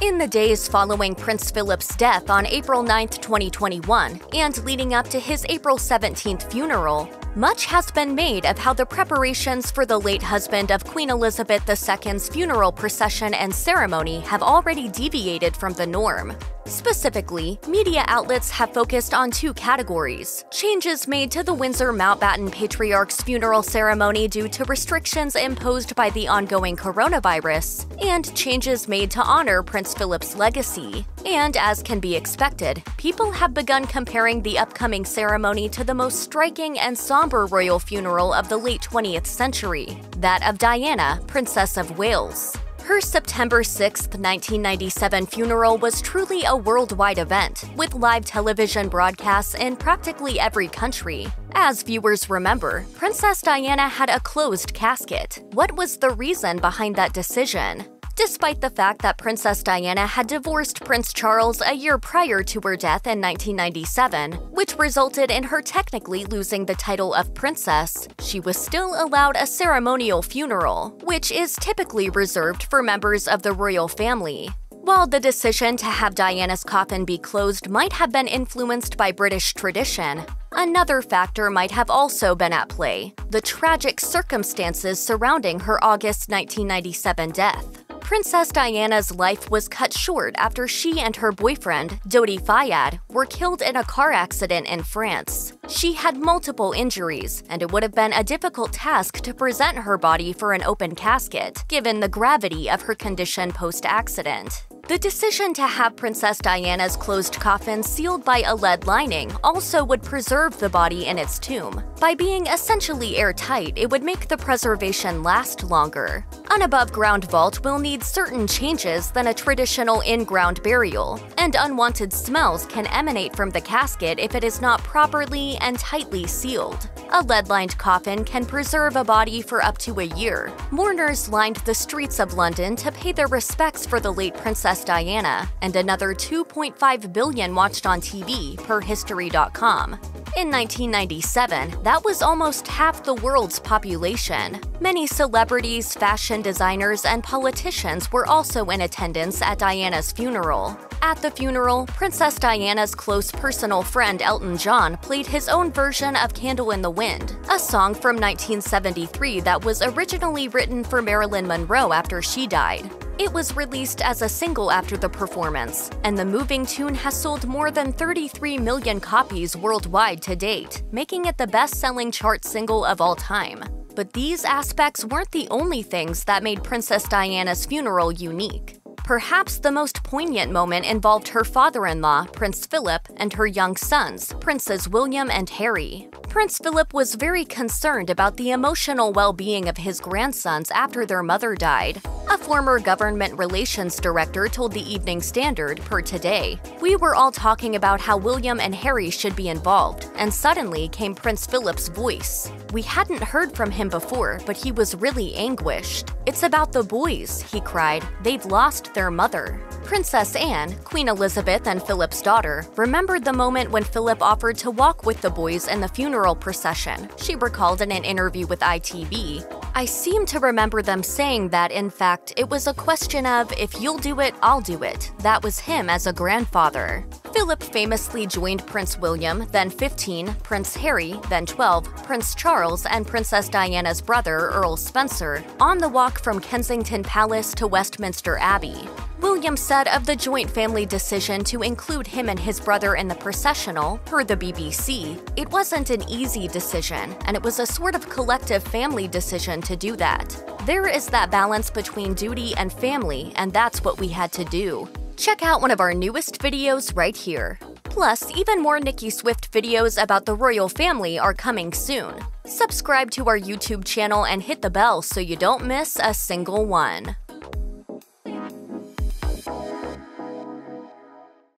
In the days following Prince Philip's death on April 9, 2021, and leading up to his April 17th funeral, much has been made of how the preparations for the late husband of Queen Elizabeth II's funeral procession and ceremony have already deviated from the norm. Specifically, media outlets have focused on two categories: changes made to the Windsor Mountbatten Patriarch's funeral ceremony due to restrictions imposed by the ongoing coronavirus, and changes made to honor Prince Philip's legacy. And as can be expected, people have begun comparing the upcoming ceremony to the most striking and somber royal funeral of the late 20th century, that of Diana, Princess of Wales. Her September 6, 1997 funeral was truly a worldwide event, with live television broadcasts in practically every country. As viewers remember, Princess Diana had a closed casket. What was the reason behind that decision? Despite the fact that Princess Diana had divorced Prince Charles a year prior to her death in 1997, which resulted in her technically losing the title of princess, she was still allowed a ceremonial funeral, which is typically reserved for members of the royal family. While the decision to have Diana's coffin be closed might have been influenced by British tradition, another factor might have also been at play: the tragic circumstances surrounding her August 1997 death. Princess Diana's life was cut short after she and her boyfriend, Dodi Fayed, were killed in a car accident in France. She had multiple injuries, and it would have been a difficult task to present her body for an open casket, given the gravity of her condition post-accident. The decision to have Princess Diana's closed coffin sealed by a lead lining also would preserve the body in its tomb. By being essentially airtight, it would make the preservation last longer. An above-ground vault will need certain changes than a traditional in-ground burial, and unwanted smells can emanate from the casket if it is not properly and tightly sealed. A lead-lined coffin can preserve a body for up to a year. Mourners lined the streets of London to pay their respects for the late Princess Diana, and another 2.5 billion watched on TV, per History.com. In 1997, that was almost half the world's population. Many celebrities, fashion designers, and politicians were also in attendance at Diana's funeral. At the funeral, Princess Diana's close personal friend Elton John played his own version of Candle in the Wind, a song from 1973 that was originally written for Marilyn Monroe after she died. It was released as a single after the performance, and the moving tune has sold more than 33 million copies worldwide to date, making it the best-selling chart single of all time. But these aspects weren't the only things that made Princess Diana's funeral unique. Perhaps the most poignant moment involved her father-in-law, Prince Philip, and her young sons, Princes William and Harry. Prince Philip was very concerned about the emotional well-being of his grandsons after their mother died. A former government relations director told the Evening Standard, per Today, "We were all talking about how William and Harry should be involved, and suddenly came Prince Philip's voice. We hadn't heard from him before, but he was really anguished. It's about the boys," he cried. "They've lost their mother." Princess Anne, Queen Elizabeth and Philip's daughter, remembered the moment when Philip offered to walk with the boys in the funeral procession. She recalled in an interview with ITV, "I seem to remember them saying that, in fact, it was a question of, if you'll do it, I'll do it. That was him as a grandfather." Philip famously joined Prince William, then 15, Prince Harry, then 12, Prince Charles, and Princess Diana's brother, Earl Spencer, on the walk from Kensington Palace to Westminster Abbey. William said of the joint family decision to include him and his brother in the processional, per the BBC, "It wasn't an easy decision, and it was a sort of collective family decision to do that. There is that balance between duty and family, and that's what we had to do." Check out one of our newest videos right here. Plus, even more Nicki Swift videos about the royal family are coming soon. Subscribe to our YouTube channel and hit the bell so you don't miss a single one.